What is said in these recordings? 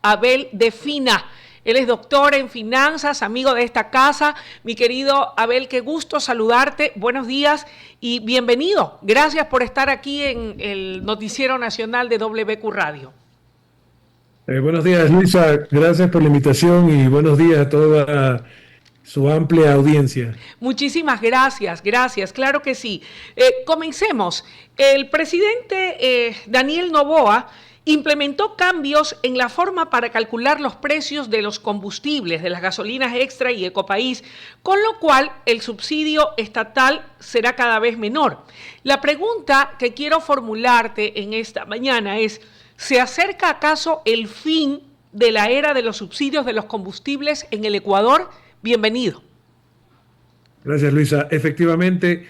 Abel Defina. Él es doctor en finanzas, amigo de esta casa. Mi querido Abel, qué gusto saludarte. Buenos días y bienvenido. Gracias por estar aquí en el Noticiero Nacional de WQ Radio. Buenos días, Luisa. Gracias por la invitación y buenos días a toda su amplia audiencia. Muchísimas gracias, gracias, claro que sí. Comencemos. El presidente Daniel Noboa implementó cambios en la forma para calcular los precios de los combustibles, de las gasolinas extra y Ecopaís, con lo cual el subsidio estatal será cada vez menor. La pregunta que quiero formularte en esta mañana es, ¿se acerca acaso el fin de la era de los subsidios de los combustibles en el Ecuador? Bienvenido. Gracias, Luisa. Efectivamente,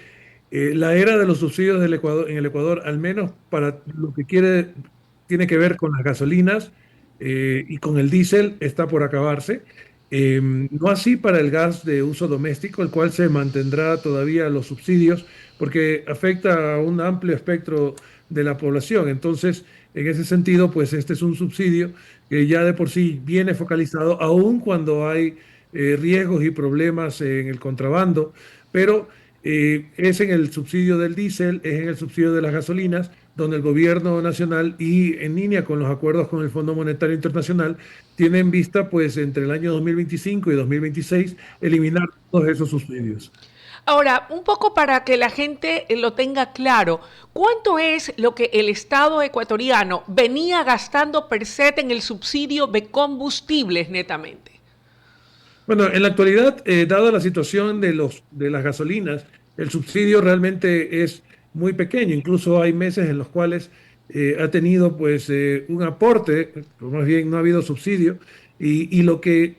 la era de los subsidios del Ecuador, en el Ecuador, al menos para lo que tiene que ver con las gasolinas y con el diésel, está por acabarse. No así para el gas de uso doméstico, el cual se mantendrá todavía los subsidios, porque afecta a un amplio espectro de la población. Entonces, en ese sentido, pues este es un subsidio que ya de por sí viene focalizado, aun cuando hay riesgos y problemas en el contrabando, pero es en el subsidio del diésel, es en el subsidio de las gasolinas, donde el gobierno nacional y en línea con los acuerdos con el Fondo Monetario Internacional tiene en vista, pues entre el año 2025 y 2026, eliminar todos esos subsidios. Ahora, un poco para que la gente lo tenga claro, ¿cuánto es lo que el Estado ecuatoriano venía gastando per se en el subsidio de combustibles netamente? Bueno, en la actualidad, dada la situación de las gasolinas, el subsidio realmente es muy pequeño. Incluso hay meses en los cuales ha tenido pues un aporte, o más bien no ha habido subsidio, y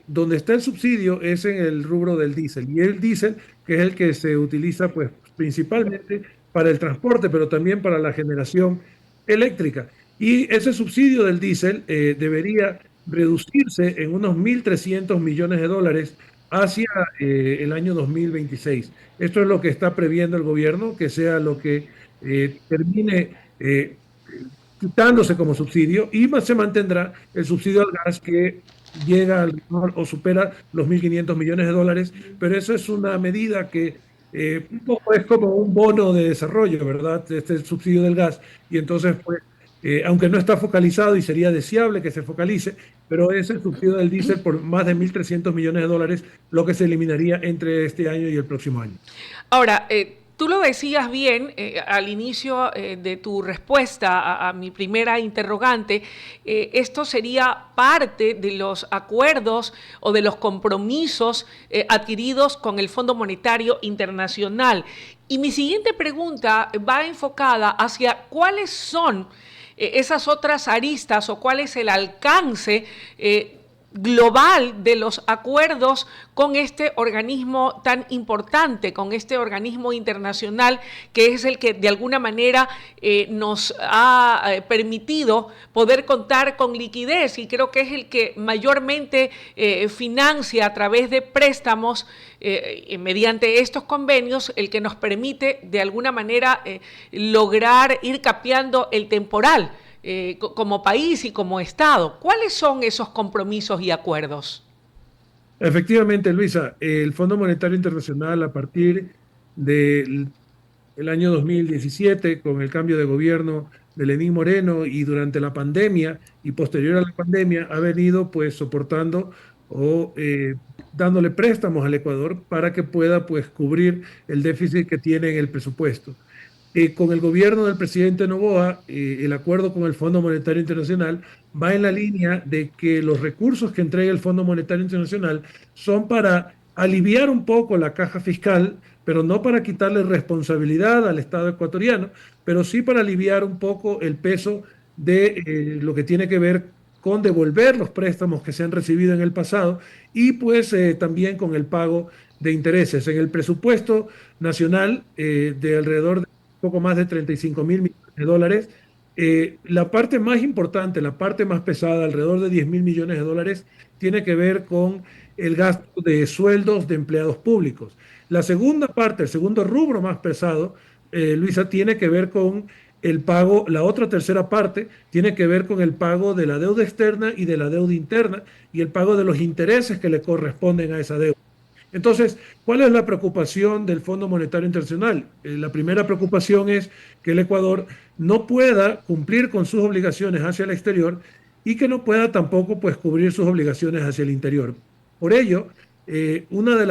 donde está el subsidio es en el rubro del diésel. Y el diésel, que es el que se utiliza pues principalmente para el transporte, pero también para la generación eléctrica. Y ese subsidio del diésel debería reducirse en unos 1.300 millones de dólares hacia el año 2026. Esto es lo que está previendo el gobierno, que sea lo que termine quitándose como subsidio, y más se mantendrá el subsidio al gas que llega o supera los 1.500 millones de dólares, pero eso es una medida que un poco es como un bono de desarrollo, ¿verdad? Este subsidio del gas, y entonces pues aunque no está focalizado y sería deseable que se focalice, pero es el subsidio del diésel por más de 1.300 millones de dólares, lo que se eliminaría entre este año y el próximo año. Ahora, tú lo decías bien al inicio de tu respuesta a mi primera interrogante, esto sería parte de los acuerdos o de los compromisos adquiridos con el Fondo Monetario Internacional. Y mi siguiente pregunta va enfocada hacia cuáles son esas otras aristas o cuál es el alcance global de los acuerdos con este organismo tan importante, con este organismo internacional que es el que de alguna manera nos ha permitido poder contar con liquidez, y creo que es el que mayormente financia a través de préstamos mediante estos convenios, el que nos permite de alguna manera lograr ir capeando el temporal como país y como Estado. ¿Cuáles son esos compromisos y acuerdos? Efectivamente, Luisa, el Fondo Monetario Internacional a partir del año 2017, con el cambio de gobierno de Lenín Moreno y durante la pandemia y posterior a la pandemia, ha venido pues soportando o dándole préstamos al Ecuador para que pueda pues cubrir el déficit que tiene en el presupuesto. Con el gobierno del presidente Noboa, el acuerdo con el Fondo Monetario Internacional va en la línea de que los recursos que entrega el Fondo Monetario Internacional son para aliviar un poco la caja fiscal, pero no para quitarle responsabilidad al Estado ecuatoriano, pero sí para aliviar un poco el peso de lo que tiene que ver con devolver los préstamos que se han recibido en el pasado y pues también con el pago de intereses. En el presupuesto nacional de alrededor de poco más de 35.000 millones de dólares. La parte más importante, la parte más pesada, alrededor de 10.000 millones de dólares, tiene que ver con el gasto de sueldos de empleados públicos. La segunda parte, el segundo rubro más pesado, Luisa, tiene que ver con el pago, la otra tercera parte tiene que ver con el pago de la deuda externa y de la deuda interna y el pago de los intereses que le corresponden a esa deuda. Entonces, ¿cuál es la preocupación del Fondo Monetario Internacional? La primera preocupación es que el Ecuador no pueda cumplir con sus obligaciones hacia el exterior y que no pueda tampoco pues, cubrir sus obligaciones hacia el interior. Por ello, uno de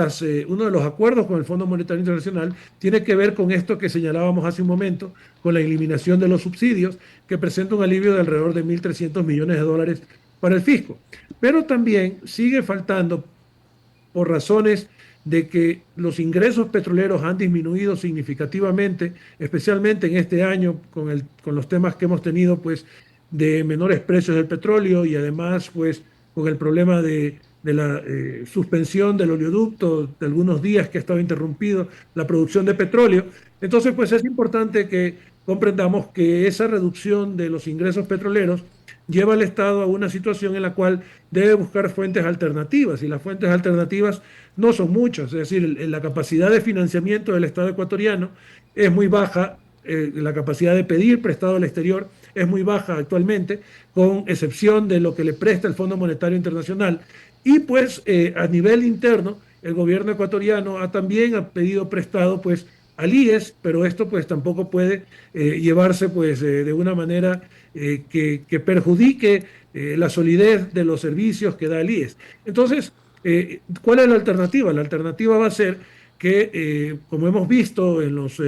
los acuerdos con el Fondo Monetario Internacional tiene que ver con esto que señalábamos hace un momento, con la eliminación de los subsidios, que presenta un alivio de alrededor de 1.300 millones de dólares para el fisco. Pero también sigue faltando por razones de que los ingresos petroleros han disminuido significativamente, especialmente en este año con los temas que hemos tenido, pues, de menores precios del petróleo y además, pues, con el problema de la suspensión del oleoducto de algunos días que ha estado interrumpido la producción de petróleo. Entonces, pues es importante que comprendamos que esa reducción de los ingresos petroleros lleva al Estado a una situación en la cual debe buscar fuentes alternativas y las fuentes alternativas no son muchas, es decir, la capacidad de financiamiento del Estado ecuatoriano es muy baja, la capacidad de pedir prestado al exterior es muy baja actualmente, con excepción de lo que le presta el Fondo Monetario Internacional y pues a nivel interno el gobierno ecuatoriano también ha pedido prestado pues al IES, pero esto pues tampoco puede llevarse pues de una manera que perjudique la solidez de los servicios que da el IES. Entonces, ¿cuál es la alternativa? La alternativa va a ser que, como hemos visto en los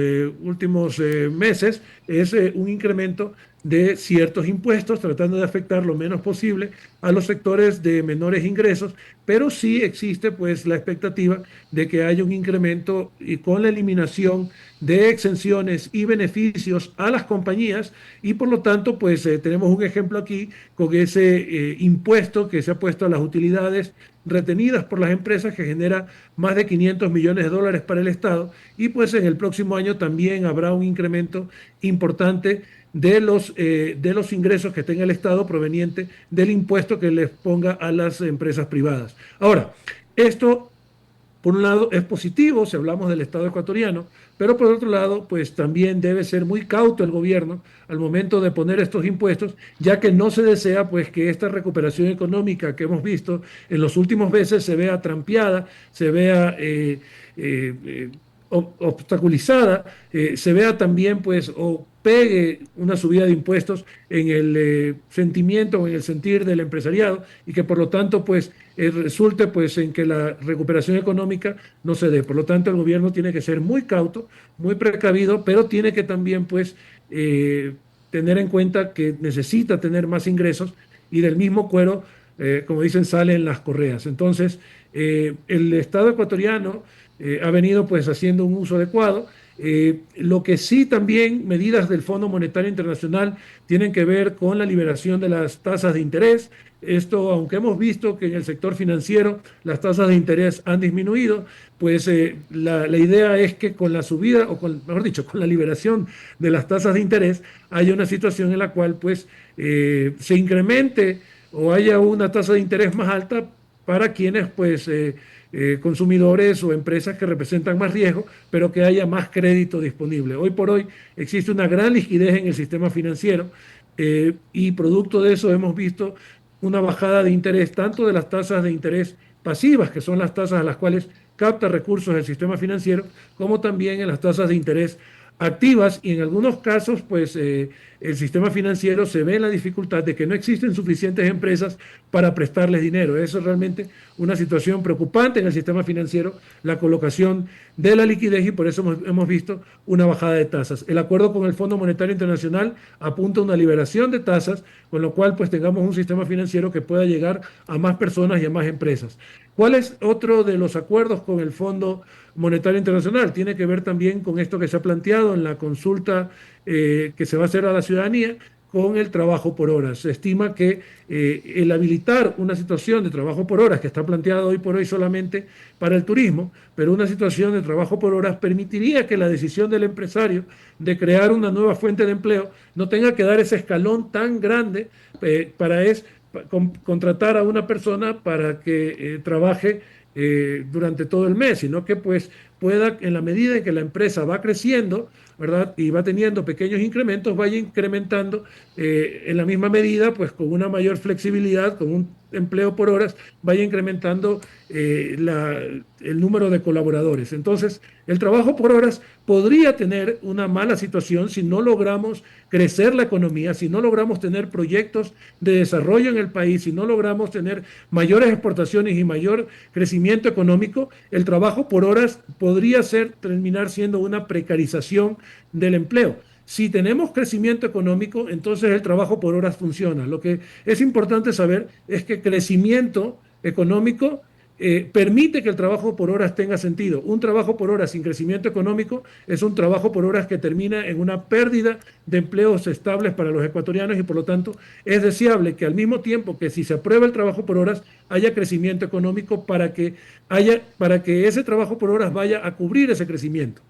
últimos meses, es un incremento de ciertos impuestos, tratando de afectar lo menos posible a los sectores de menores ingresos, pero sí existe pues la expectativa de que haya un incremento y con la eliminación de exenciones y beneficios a las compañías y por lo tanto pues tenemos un ejemplo aquí con ese impuesto que se ha puesto a las utilidades retenidas por las empresas que genera más de 500 millones de dólares para el Estado y pues en el próximo año también habrá un incremento importante de los ingresos que tenga el Estado proveniente del impuesto que les ponga a las empresas privadas. Ahora, esto por un lado es positivo si hablamos del Estado ecuatoriano, pero por otro lado, pues también debe ser muy cauto el gobierno al momento de poner estos impuestos, ya que no se desea pues que esta recuperación económica que hemos visto en los últimos meses se vea trampeada, se vea obstaculizada, se vea también pues o pegue una subida de impuestos en el sentimiento o en el sentir del empresariado y que por lo tanto pues resulte pues en que la recuperación económica no se dé. Por lo tanto el gobierno tiene que ser muy cauto, muy precavido, pero tiene que también pues tener en cuenta que necesita tener más ingresos y del mismo cuero, como dicen, salen las correas. Entonces el Estado ecuatoriano ha venido pues haciendo un uso adecuado. Lo que sí también medidas del Fondo Monetario Internacional tienen que ver con la liberación de las tasas de interés. Esto, aunque hemos visto que en el sector financiero las tasas de interés han disminuido, pues la idea es que con la subida, o con, mejor dicho, con la liberación de las tasas de interés, haya una situación en la cual pues se incremente o haya una tasa de interés más alta para quienes pues consumidores o empresas que representan más riesgo, pero que haya más crédito disponible. Hoy por hoy existe una gran liquidez en el sistema financiero y producto de eso hemos visto una bajada de interés, tanto de las tasas de interés pasivas, que son las tasas a las cuales capta recursos el sistema financiero, como también en las tasas de interés activas y en algunos casos pues el sistema financiero se ve en la dificultad de que no existen suficientes empresas para prestarles dinero. Eso es realmente una situación preocupante en el sistema financiero, la colocación de la liquidez y por eso hemos visto una bajada de tasas. El acuerdo con el Fondo Monetario Internacional apunta a una liberación de tasas, con lo cual pues tengamos un sistema financiero que pueda llegar a más personas y a más empresas. ¿Cuál es otro de los acuerdos con el Fondo Monetario Internacional? Tiene que ver también con esto que se ha planteado en la consulta que se va a hacer a la ciudadanía con el trabajo por horas. Se estima que el habilitar una situación de trabajo por horas, que está planteada hoy por hoy solamente para el turismo, pero una situación de trabajo por horas permitiría que la decisión del empresario de crear una nueva fuente de empleo no tenga que dar ese escalón tan grande para contratar a una persona para que trabaje durante todo el mes, sino que pues pueda, en la medida en que la empresa va creciendo, ¿verdad? Y va teniendo pequeños incrementos, vaya incrementando en la misma medida, pues con una mayor flexibilidad, con un empleo por horas, vaya incrementando el número de colaboradores. Entonces, el trabajo por horas podría tener una mala situación si no logramos crecer la economía, si no logramos tener proyectos de desarrollo en el país, si no logramos tener mayores exportaciones y mayor crecimiento económico. El trabajo por horas podría terminar siendo una precarización del empleo. Si tenemos crecimiento económico, entonces el trabajo por horas funciona. Lo que es importante saber es que crecimiento económico permite que el trabajo por horas tenga sentido. Un trabajo por horas sin crecimiento económico es un trabajo por horas que termina en una pérdida de empleos estables para los ecuatorianos y por lo tanto es deseable que al mismo tiempo que si se aprueba el trabajo por horas haya crecimiento económico para que ese trabajo por horas vaya a cubrir ese crecimiento.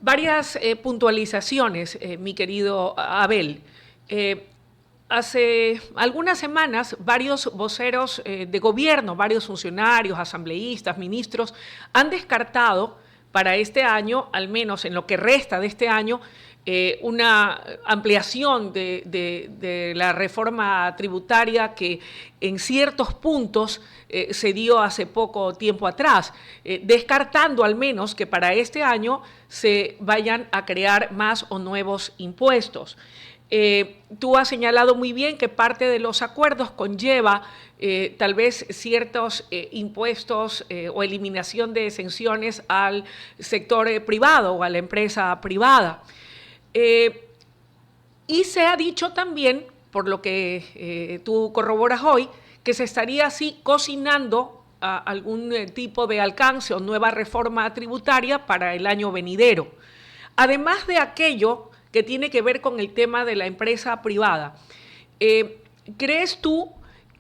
Varias puntualizaciones, mi querido Abel. Hace algunas semanas, varios voceros de gobierno, varios funcionarios, asambleístas, ministros, han descartado para este año, al menos en lo que resta de este año, una ampliación de la reforma tributaria que en ciertos puntos se dio hace poco tiempo atrás, descartando al menos que para este año se vayan a crear más o nuevos impuestos. Tú has señalado muy bien que parte de los acuerdos conlleva tal vez ciertos impuestos o eliminación de exenciones al sector privado o a la empresa privada. Y se ha dicho también, por lo que tú corroboras hoy, que se estaría así cocinando algún tipo de alcance o nueva reforma tributaria para el año venidero. Además de aquello que tiene que ver con el tema de la empresa privada, ¿crees tú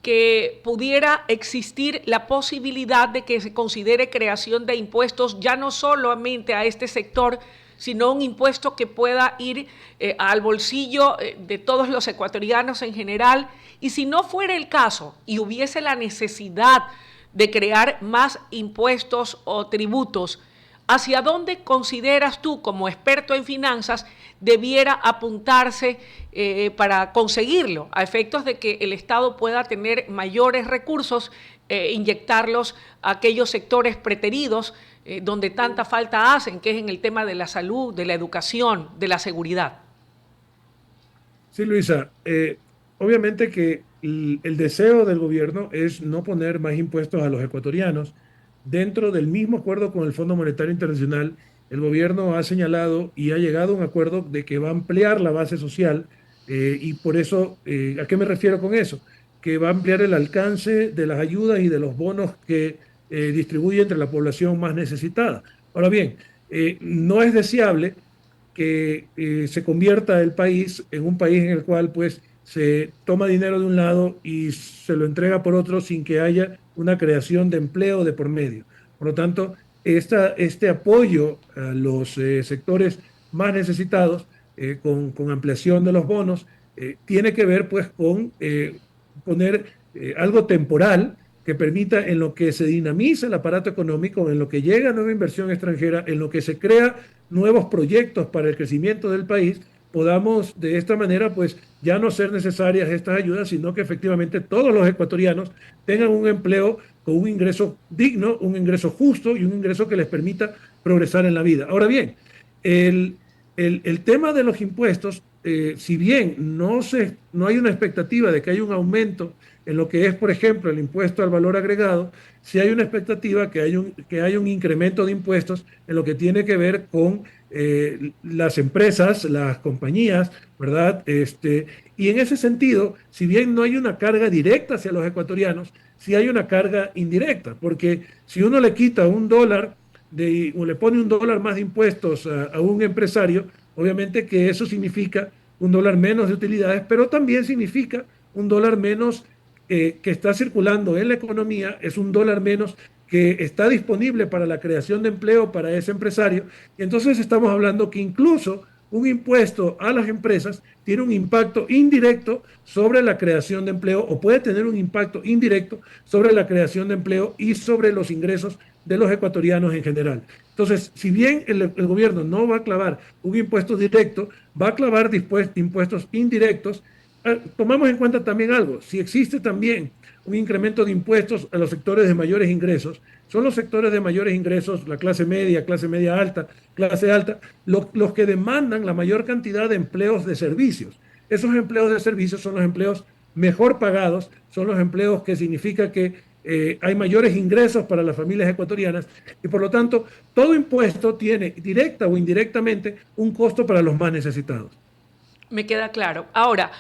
que pudiera existir la posibilidad de que se considere creación de impuestos ya no solamente a este sector, sino un impuesto que pueda ir al bolsillo de todos los ecuatorianos en general? Y si no fuera el caso y hubiese la necesidad de crear más impuestos o tributos, ¿hacia dónde consideras tú, como experto en finanzas, debiera apuntarse para conseguirlo, a efectos de que el Estado pueda tener mayores recursos, inyectarlos a aquellos sectores preteridos donde tanta falta hacen, que es en el tema de la salud, de la educación, de la seguridad? Sí, Luisa, obviamente que el deseo del gobierno es no poner más impuestos a los ecuatorianos. Dentro del mismo acuerdo con el Fondo Monetario Internacional, el gobierno ha señalado y ha llegado a un acuerdo de que va a ampliar la base social y por eso, ¿a qué me refiero con eso? Que va a ampliar el alcance de las ayudas y de los bonos que distribuye entre la población más necesitada. Ahora bien, no es deseable que se convierta el país en un país en el cual pues se toma dinero de un lado y se lo entrega por otro sin que haya una creación de empleo de por medio. Por lo tanto, este apoyo a los sectores más necesitados con ampliación de los bonos tiene que ver pues con poner algo temporal que permita en lo que se dinamiza el aparato económico, en lo que llega nueva inversión extranjera, en lo que se crea nuevos proyectos para el crecimiento del país, podamos de esta manera pues ya no ser necesarias estas ayudas, sino que efectivamente todos los ecuatorianos tengan un empleo con un ingreso digno, un ingreso justo y un ingreso que les permita progresar en la vida. Ahora bien, el tema de los impuestos, si bien no hay una expectativa de que haya un aumento en lo que es, por ejemplo, el impuesto al valor agregado, sí hay una expectativa que haya un incremento de impuestos en lo que tiene que ver con las empresas, las compañías, ¿verdad? Y en ese sentido, si bien no hay una carga directa hacia los ecuatorianos, sí hay una carga indirecta, porque si uno le quita $1 o le pone $1 más de impuestos a un empresario, obviamente que eso significa $1 menos de utilidades, pero también significa $1 menos que está circulando en la economía, es $1 menos que está disponible para la creación de empleo para ese empresario. Y entonces estamos hablando que incluso un impuesto a las empresas tiene un impacto indirecto sobre la creación de empleo o puede tener un impacto indirecto sobre la creación de empleo y sobre los ingresos de los ecuatorianos en general. Entonces, si bien el gobierno no va a clavar un impuesto directo, va a clavar impuestos indirectos. Tomamos en cuenta también algo, si existe también un incremento de impuestos a los sectores de mayores ingresos, son los sectores de mayores ingresos, la clase media alta, clase alta, los que demandan la mayor cantidad de empleos de servicios. Esos empleos de servicios son los empleos mejor pagados, son los empleos que significa que hay mayores ingresos para las familias ecuatorianas y por lo tanto todo impuesto tiene directa o indirectamente un costo para los más necesitados. Me queda claro. Ahora,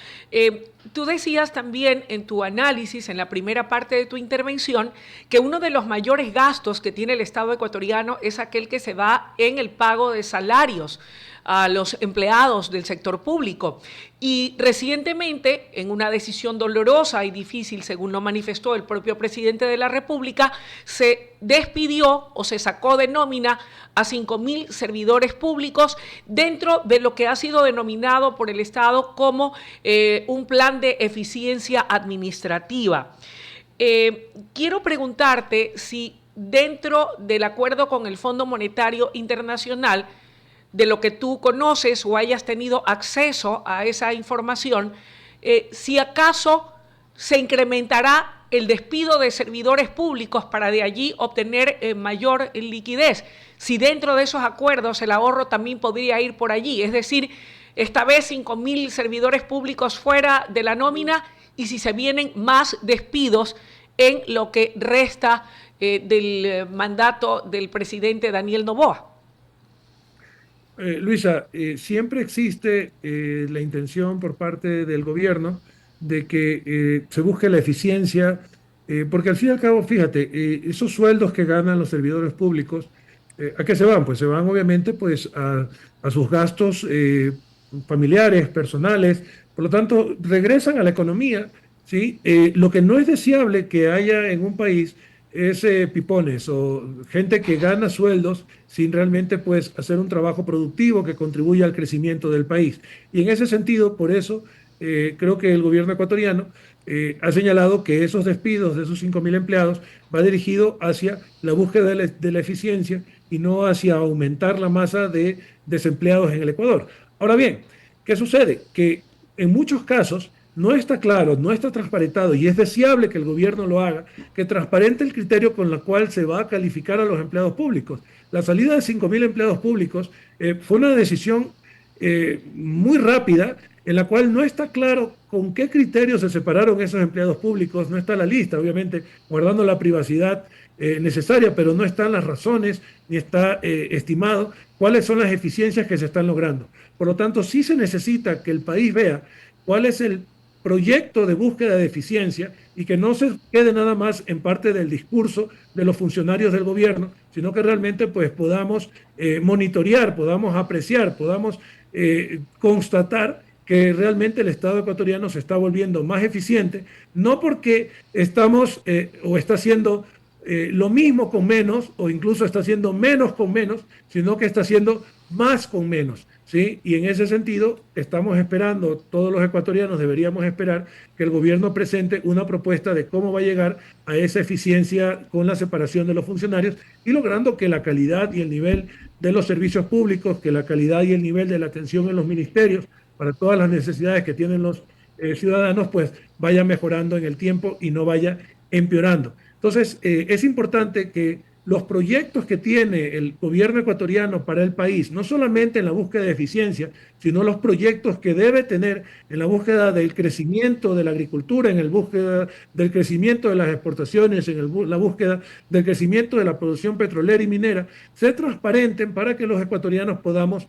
tú decías también en tu análisis, en la primera parte de tu intervención, que uno de los mayores gastos que tiene el Estado ecuatoriano es aquel que se va en el pago de salarios a los empleados del sector público. Y recientemente, en una decisión dolorosa y difícil, según lo manifestó el propio presidente de la República, se despidió o se sacó de nómina a 5.000 servidores públicos dentro de lo que ha sido denominado por el Estado como un plan de eficiencia administrativa. Quiero preguntarte si dentro del acuerdo con el Fondo Monetario Internacional, de lo que tú conoces o hayas tenido acceso a esa información, si acaso se incrementará el despido de servidores públicos para de allí obtener mayor liquidez. Si dentro de esos acuerdos el ahorro también podría ir por allí, es decir, esta vez 5.000 servidores públicos fuera de la nómina y si se vienen más despidos en lo que resta del mandato del presidente Daniel Noboa. Luisa, siempre existe la intención por parte del gobierno de que se busque la eficiencia, porque al fin y al cabo, fíjate, esos sueldos que ganan los servidores públicos, ¿a qué se van? Pues se van obviamente pues, a sus gastos familiares, personales, por lo tanto regresan a la economía, ¿sí? Lo que no es deseable que haya en un país es pipones o gente que gana sueldos sin realmente pues hacer un trabajo productivo que contribuya al crecimiento del país. Y en ese sentido, por eso creo que el gobierno ecuatoriano ha señalado que esos despidos de esos 5.000 empleados va dirigido hacia la búsqueda de la eficiencia y no hacia aumentar la masa de desempleados en el Ecuador. Ahora bien, ¿qué sucede? Que en muchos casos no está claro, no está transparentado y es deseable que el gobierno lo haga, que transparente el criterio con el cual se va a calificar a los empleados públicos. La salida de 5.000 empleados públicos fue una decisión muy rápida en la cual no está claro con qué criterios se separaron esos empleados públicos, no está la lista, obviamente guardando la privacidad necesaria, pero no están las razones ni está estimado cuáles son las eficiencias que se están logrando. Por lo tanto, sí se necesita que el país vea cuál es el proyecto de búsqueda de eficiencia y que no se quede nada más en parte del discurso de los funcionarios del gobierno, sino que realmente pues podamos monitorear, podamos apreciar, podamos constatar que realmente el Estado ecuatoriano se está volviendo más eficiente, no porque estamos o está haciendo lo mismo con menos o incluso está haciendo menos con menos, sino que está haciendo más con menos. ¿Sí? Y en ese sentido estamos esperando, todos los ecuatorianos deberíamos esperar que el gobierno presente una propuesta de cómo va a llegar a esa eficiencia con la separación de los funcionarios y logrando que la calidad y el nivel de los servicios públicos, que la calidad y el nivel de la atención en los ministerios para todas las necesidades que tienen los ciudadanos, pues vaya mejorando en el tiempo y no vaya empeorando. Entonces, es importante que los proyectos que tiene el gobierno ecuatoriano para el país, no solamente en la búsqueda de eficiencia, sino los proyectos que debe tener en la búsqueda del crecimiento de la agricultura, en la búsqueda del crecimiento de las exportaciones, la búsqueda del crecimiento de la producción petrolera y minera, se transparenten para que los ecuatorianos podamos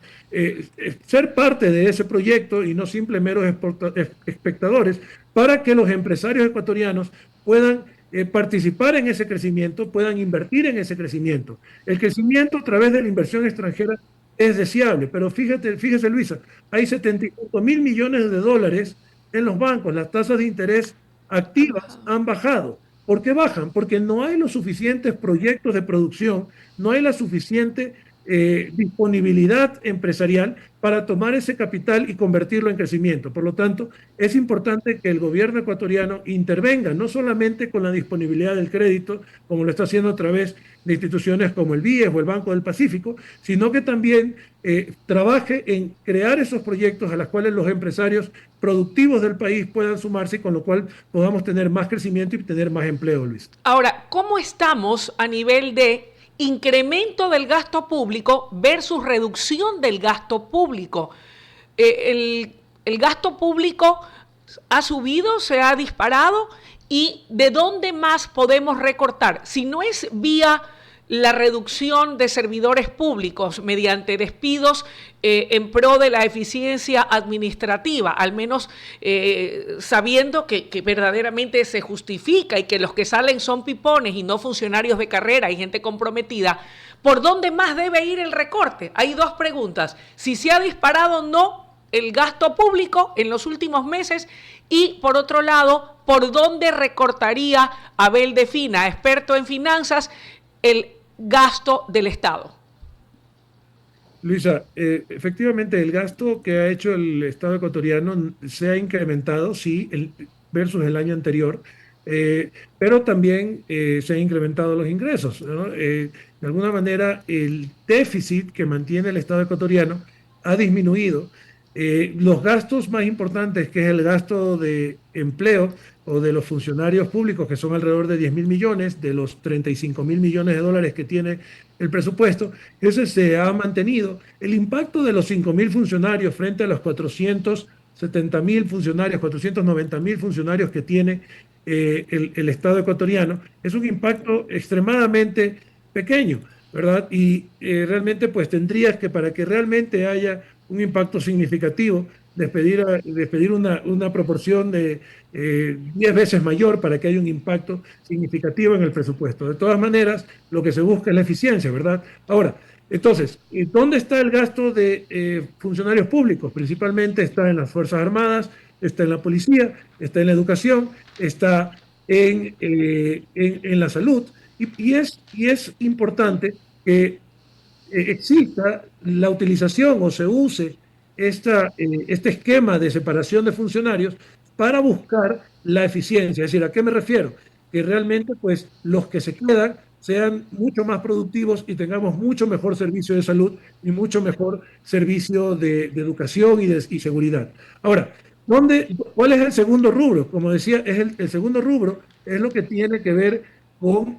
ser parte de ese proyecto y no simplemente meros espectadores, para que los empresarios ecuatorianos puedan participar en ese crecimiento, puedan invertir en ese crecimiento. El crecimiento a través de la inversión extranjera es deseable, pero fíjese Luisa, hay 75.000 millones de dólares en los bancos, las tasas de interés activas han bajado. ¿Por qué bajan? Porque no hay los suficientes proyectos de producción, no hay la suficiente disponibilidad empresarial para tomar ese capital y convertirlo en crecimiento. Por lo tanto, es importante que el gobierno ecuatoriano intervenga no solamente con la disponibilidad del crédito, como lo está haciendo a través de instituciones como el BIES o el Banco del Pacífico, sino que también trabaje en crear esos proyectos a los cuales los empresarios productivos del país puedan sumarse y con lo cual podamos tener más crecimiento y tener más empleo, Luis. Ahora, ¿cómo estamos a nivel de incremento del gasto público versus reducción del gasto público? El gasto público ha subido, se ha disparado, y ¿de dónde más podemos recortar? Si no es vía la reducción de servidores públicos mediante despidos en pro de la eficiencia administrativa, al menos sabiendo que verdaderamente se justifica y que los que salen son pipones y no funcionarios de carrera y gente comprometida, ¿por dónde más debe ir el recorte? Hay dos preguntas: si se ha disparado o no el gasto público en los últimos meses, y por otro lado, ¿por dónde recortaría Abel de Fina, experto en finanzas, el gasto del Estado? Luisa, efectivamente el gasto que ha hecho el Estado ecuatoriano se ha incrementado, sí, versus el año anterior, pero también se han incrementado los ingresos, ¿no? De alguna manera el déficit que mantiene el Estado ecuatoriano ha disminuido. Los gastos más importantes, que es el gasto de empleo o de los funcionarios públicos, que son alrededor de 10.000 millones, de los 35.000 millones de dólares que tiene el presupuesto, ese se ha mantenido. El impacto de los 5.000 funcionarios frente a los 470.000 funcionarios, 490.000 funcionarios que tiene el Estado ecuatoriano, es un impacto extremadamente pequeño, ¿verdad? Y realmente pues tendrías que, para que realmente haya un impacto significativo, despedir una proporción de 10 veces mayor para que haya un impacto significativo en el presupuesto. De todas maneras, lo que se busca es la eficiencia, ¿verdad? Ahora, entonces, ¿dónde está el gasto de funcionarios públicos? Principalmente está en las Fuerzas Armadas, está en la policía, está en la educación, está en la salud, y es importante que exista la utilización o se use este esquema de separación de funcionarios para buscar la eficiencia. Es decir, ¿a qué me refiero? Que realmente pues los que se quedan sean mucho más productivos y tengamos mucho mejor servicio de salud y mucho mejor servicio de educación y seguridad. Ahora, ¿cuál es el segundo rubro? Como decía, el segundo rubro es lo que tiene que ver con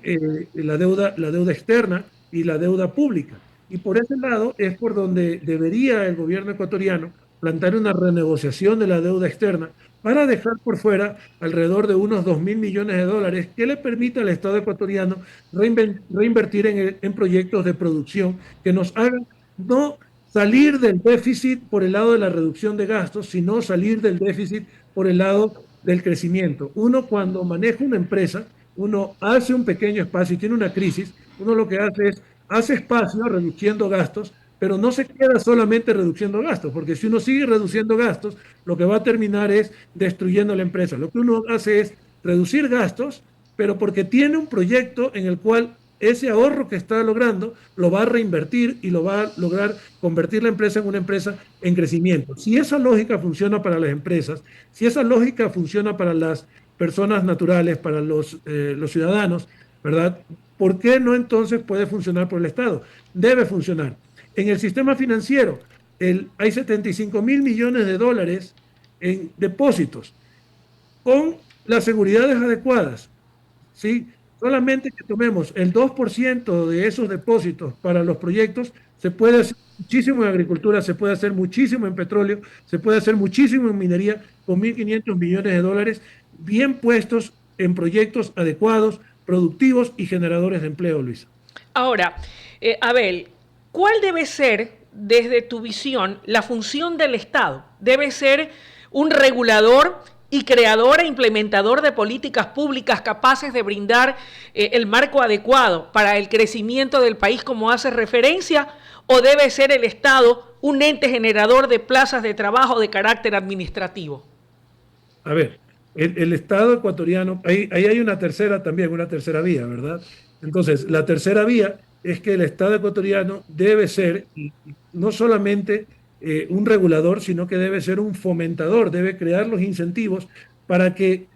la deuda externa y la deuda pública. Y por ese lado es por donde debería el gobierno ecuatoriano plantear una renegociación de la deuda externa para dejar por fuera alrededor de unos 2.000 millones de dólares que le permita al Estado ecuatoriano reinvertir en proyectos de producción que nos hagan no salir del déficit por el lado de la reducción de gastos, sino salir del déficit por el lado del crecimiento. Uno, cuando maneja una empresa, uno hace un pequeño espacio y tiene una crisis, uno lo que hace espacio reduciendo gastos, pero no se queda solamente reduciendo gastos, porque si uno sigue reduciendo gastos, lo que va a terminar es destruyendo la empresa. Lo que uno hace es reducir gastos, pero porque tiene un proyecto en el cual ese ahorro que está logrando lo va a reinvertir y lo va a lograr convertir la empresa en una empresa en crecimiento. Si esa lógica funciona para las empresas, si esa lógica funciona para las personas naturales, para los ciudadanos, ¿verdad? ¿Por qué no entonces puede funcionar por el Estado? Debe funcionar. En el sistema financiero hay 75.000 millones de dólares en depósitos con las seguridades adecuadas, ¿sí? Solamente que tomemos el 2% de esos depósitos para los proyectos, se puede hacer muchísimo en agricultura, se puede hacer muchísimo en petróleo, se puede hacer muchísimo en minería con 1.500 millones de dólares bien puestos en proyectos adecuados, productivos y generadores de empleo, Luisa. Ahora, Abel, ¿cuál debe ser, desde tu visión, la función del Estado? ¿Debe ser un regulador y creador e implementador de políticas públicas capaces de brindar el marco adecuado para el crecimiento del país, como hace referencia, o debe ser el Estado un ente generador de plazas de trabajo de carácter administrativo? A ver, el Estado ecuatoriano, ahí hay una tercera vía, ¿verdad? Entonces, la tercera vía es que el Estado ecuatoriano debe ser no solamente un regulador, sino que debe ser un fomentador, debe crear los incentivos para que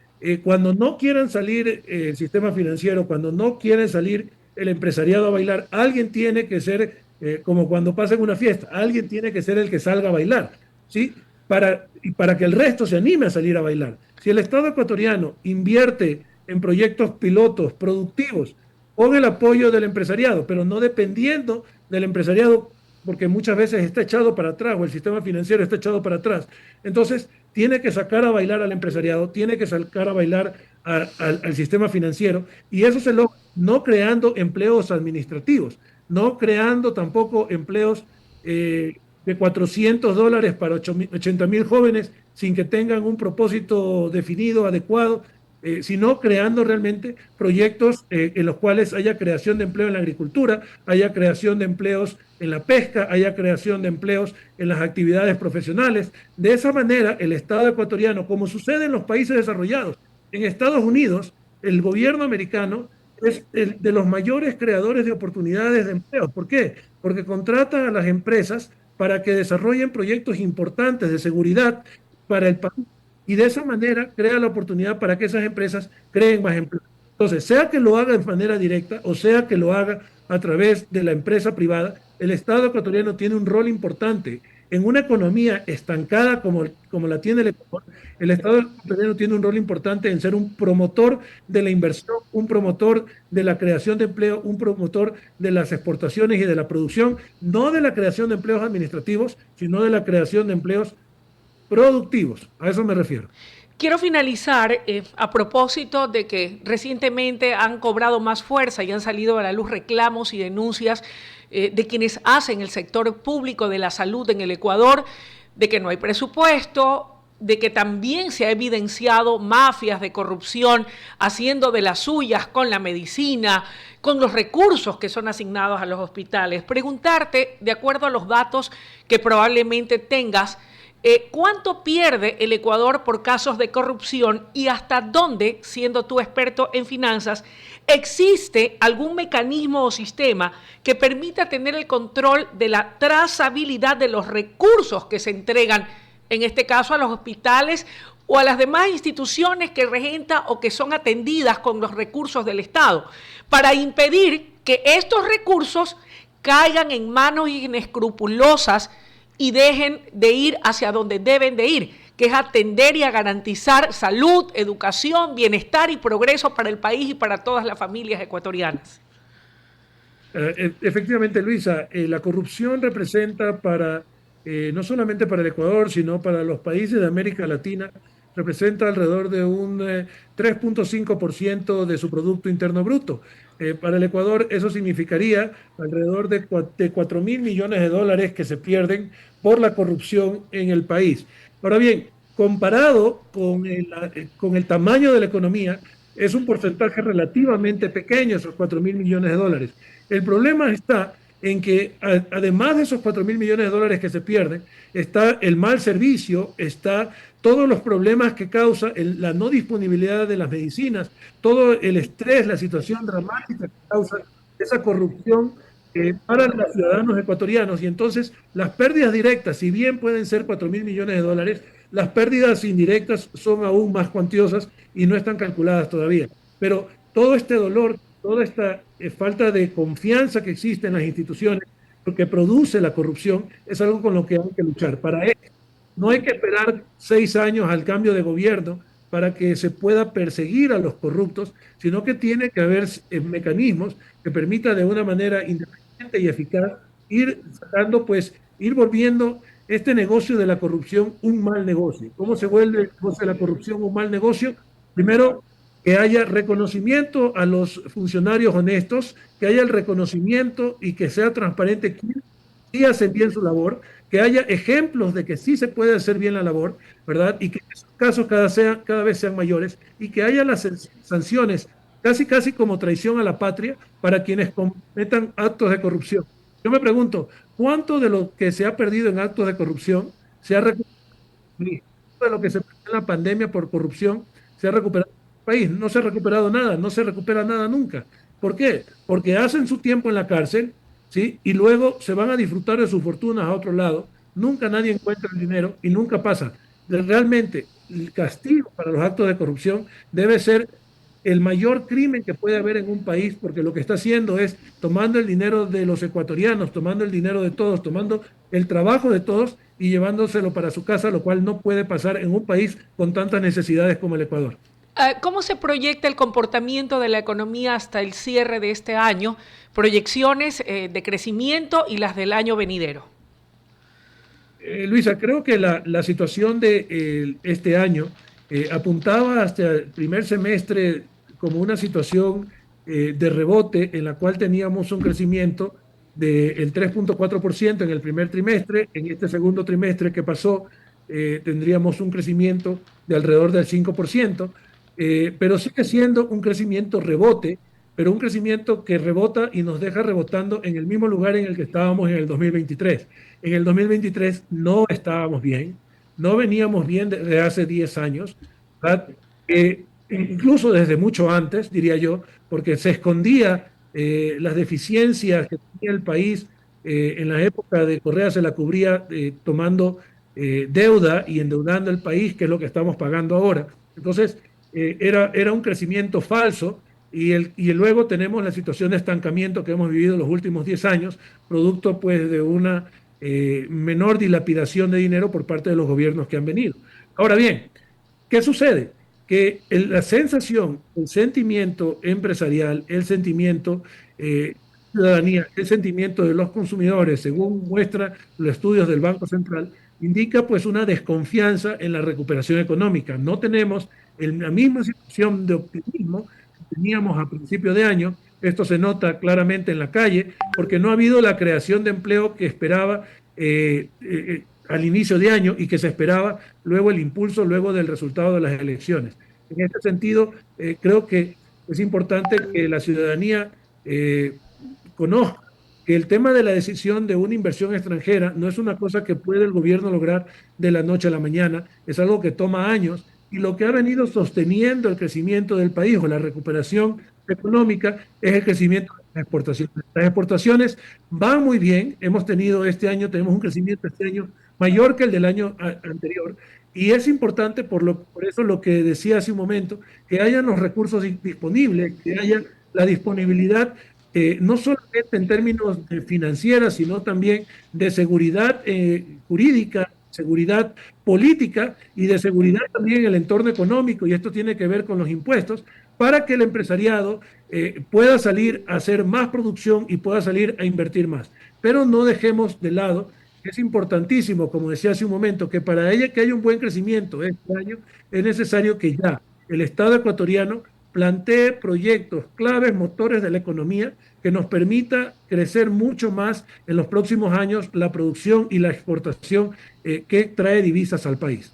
cuando no quieran salir el sistema financiero, cuando no quieren salir el empresariado a bailar, alguien tiene que ser, como cuando pasa en una fiesta, alguien tiene que ser el que salga a bailar, ¿sí? Y para que el resto se anime a salir a bailar. Si el Estado ecuatoriano invierte en proyectos pilotos productivos con el apoyo del empresariado, pero no dependiendo del empresariado, porque muchas veces está echado para atrás o el sistema financiero está echado para atrás. Entonces, tiene que sacar a bailar al empresariado, tiene que sacar a bailar al sistema financiero, y eso se logra no creando empleos administrativos, no creando tampoco empleos de $400 para 80,000 jóvenes sin que tengan un propósito definido, adecuado, sino creando realmente proyectos en los cuales haya creación de empleo en la agricultura, haya creación de empleos en la pesca, haya creación de empleos en las actividades profesionales. De esa manera, el Estado ecuatoriano, como sucede en los países desarrollados, en Estados Unidos, el gobierno americano es el de los mayores creadores de oportunidades de empleo. ¿Por qué? Porque contrata a las empresas para que desarrollen proyectos importantes de seguridad para el país y de esa manera crea la oportunidad para que esas empresas creen más empleo. Entonces, sea que lo haga de manera directa o sea que lo haga a través de la empresa privada, el Estado ecuatoriano tiene un rol importante. En una economía estancada como la tiene el Ecuador, el Estado ecuatoriano tiene un rol importante en ser un promotor de la inversión, un promotor de la creación de empleo, un promotor de las exportaciones y de la producción, no de la creación de empleos administrativos, sino de la creación de empleos productivos. A eso me refiero. Quiero finalizar a propósito de que recientemente han cobrado más fuerza y han salido a la luz reclamos y denuncias de quienes hacen el sector público de la salud en el Ecuador, de que no hay presupuesto, de que también se ha evidenciado mafias de corrupción haciendo de las suyas con la medicina, con los recursos que son asignados a los hospitales. Preguntarte, de acuerdo a los datos que probablemente tengas, ¿cuánto pierde el Ecuador por casos de corrupción y hasta dónde, siendo tú experto en finanzas, existe algún mecanismo o sistema que permita tener el control de la trazabilidad de los recursos que se entregan, en este caso a los hospitales o a las demás instituciones que regenta o que son atendidas con los recursos del Estado, para impedir que estos recursos caigan en manos inescrupulosas y dejen de ir hacia donde deben de ir, que es atender y a garantizar salud, educación, bienestar y progreso para el país y para todas las familias ecuatorianas? Efectivamente, Luisa, la corrupción representa no solamente para el Ecuador, sino para los países de América Latina, representa alrededor de un 3,5% de su Producto Interno Bruto. Para el Ecuador eso significaría alrededor de 4.000 millones de dólares que se pierden por la corrupción en el país. Ahora bien, comparado con el tamaño de la economía, es un porcentaje relativamente pequeño, esos 4.000 millones de dólares. El problema está en que además de esos 4.000 millones de dólares que se pierden, está el mal servicio, está todos los problemas que causa la no disponibilidad de las medicinas, todo el estrés, la situación dramática que causa esa corrupción para los ciudadanos ecuatorianos. Y entonces las pérdidas directas, si bien pueden ser 4.000 millones de dólares, las pérdidas indirectas son aún más cuantiosas y no están calculadas todavía. Pero todo este dolor, toda esta falta de confianza que existe en las instituciones, que produce la corrupción, es algo con lo que hay que luchar. Para eso no hay que esperar 6 años al cambio de gobierno para que se pueda perseguir a los corruptos, sino que tiene que haber mecanismos que permitan de una manera independiente y eficaz ir sacando, pues, ir volviendo este negocio de la corrupción un mal negocio. ¿Cómo se vuelve el negocio de la corrupción un mal negocio? Primero, que haya reconocimiento a los funcionarios honestos, que haya el reconocimiento y que sea transparente quién sí hace bien su labor, que haya ejemplos de que sí se puede hacer bien la labor, ¿verdad? Y que esos casos cada vez sean mayores y que haya las sanciones, casi como traición a la patria, para quienes cometan actos de corrupción. Yo me pregunto, ¿cuánto de lo que se ha perdido en actos de corrupción se ha recuperado? De lo que se perdió en la pandemia por corrupción se ha recuperado en el país. No se ha recuperado nada, no se recupera nada nunca. ¿Por qué? Porque hacen su tiempo en la cárcel, ¿sí? Y luego se van a disfrutar de sus fortunas a otro lado. Nunca nadie encuentra el dinero y nunca pasa. Realmente, el castigo para los actos de corrupción debe ser el mayor crimen que puede haber en un país, porque lo que está haciendo es tomando el dinero de los ecuatorianos, tomando el dinero de todos, tomando el trabajo de todos y llevándoselo para su casa, lo cual no puede pasar en un país con tantas necesidades como el Ecuador. ¿Cómo se proyecta el comportamiento de la economía hasta el cierre de este año? Proyecciones de crecimiento y las del año venidero. Luisa, creo que la situación de este año apuntaba hasta el primer semestre como una situación de rebote en la cual teníamos un crecimiento del 3,4% en el primer trimestre. En este segundo trimestre que pasó tendríamos un crecimiento de alrededor del 5%, pero sigue siendo un crecimiento rebote, pero un crecimiento que rebota y nos deja rebotando en el mismo lugar en el que estábamos en el 2023. En el 2023 no estábamos bien, no veníamos bien desde hace 10 años, incluso desde mucho antes, diría yo, porque se escondía las deficiencias que tenía el país. En la época de Correa se la cubría tomando deuda y endeudando el país, que es lo que estamos pagando ahora. Entonces, era un crecimiento falso. Y luego tenemos la situación de estancamiento que hemos vivido los últimos 10 años, producto pues de una menor dilapidación de dinero por parte de los gobiernos que han venido. Ahora bien, ¿qué sucede? Que la sensación, el sentimiento empresarial, el sentimiento ciudadanía, el sentimiento de los consumidores, según muestra los estudios del Banco Central, indica pues una desconfianza en la recuperación económica. No tenemos la misma situación de optimismo que teníamos a principio de año. Esto se nota claramente en la calle porque no ha habido la creación de empleo que esperaba al inicio de año y que se esperaba luego el impulso, luego del resultado de las elecciones. En este sentido, creo que es importante que la ciudadanía conozca que el tema de la decisión de una inversión extranjera no es una cosa que puede el gobierno lograr de la noche a la mañana, es algo que toma años y lo que ha venido sosteniendo el crecimiento del país o la recuperación económica es el crecimiento de las exportaciones. Las exportaciones van muy bien, hemos tenido este año, tenemos un crecimiento este año mayor que el del año anterior y es importante por eso lo que decía hace un momento, que hayan los recursos disponibles, que haya la disponibilidad no solamente en términos financieros, sino también de seguridad jurídica, seguridad política y de seguridad también en el entorno económico, y esto tiene que ver con los impuestos, para que el empresariado pueda salir a hacer más producción y pueda salir a invertir más. Pero no dejemos de lado, es importantísimo, como decía hace un momento, que para ella que haya un buen crecimiento este año, es necesario que ya el Estado ecuatoriano plantee proyectos claves, motores de la economía, que nos permita crecer mucho más en los próximos años la producción y la exportación que trae divisas al país.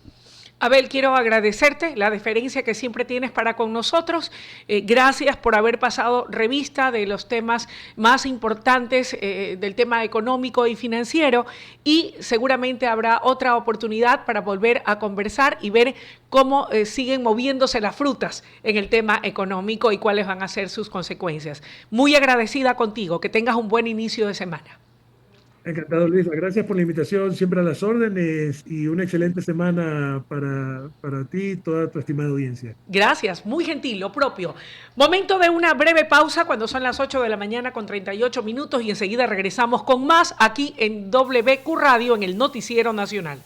Abel, quiero agradecerte la deferencia que siempre tienes para con nosotros. Gracias por haber pasado revista de los temas más importantes del tema económico y financiero y seguramente habrá otra oportunidad para volver a conversar y ver cómo siguen moviéndose las frutas en el tema económico y cuáles van a ser sus consecuencias. Muy agradecida contigo, que tengas un buen inicio de semana. Encantado, Luisa. Gracias por la invitación, siempre a las órdenes y una excelente semana para ti y toda tu estimada audiencia. Gracias, muy gentil, lo propio. Momento de una breve pausa cuando son las 8 de la mañana con 38 minutos y enseguida regresamos con más aquí en WQ Radio en el Noticiero Nacional.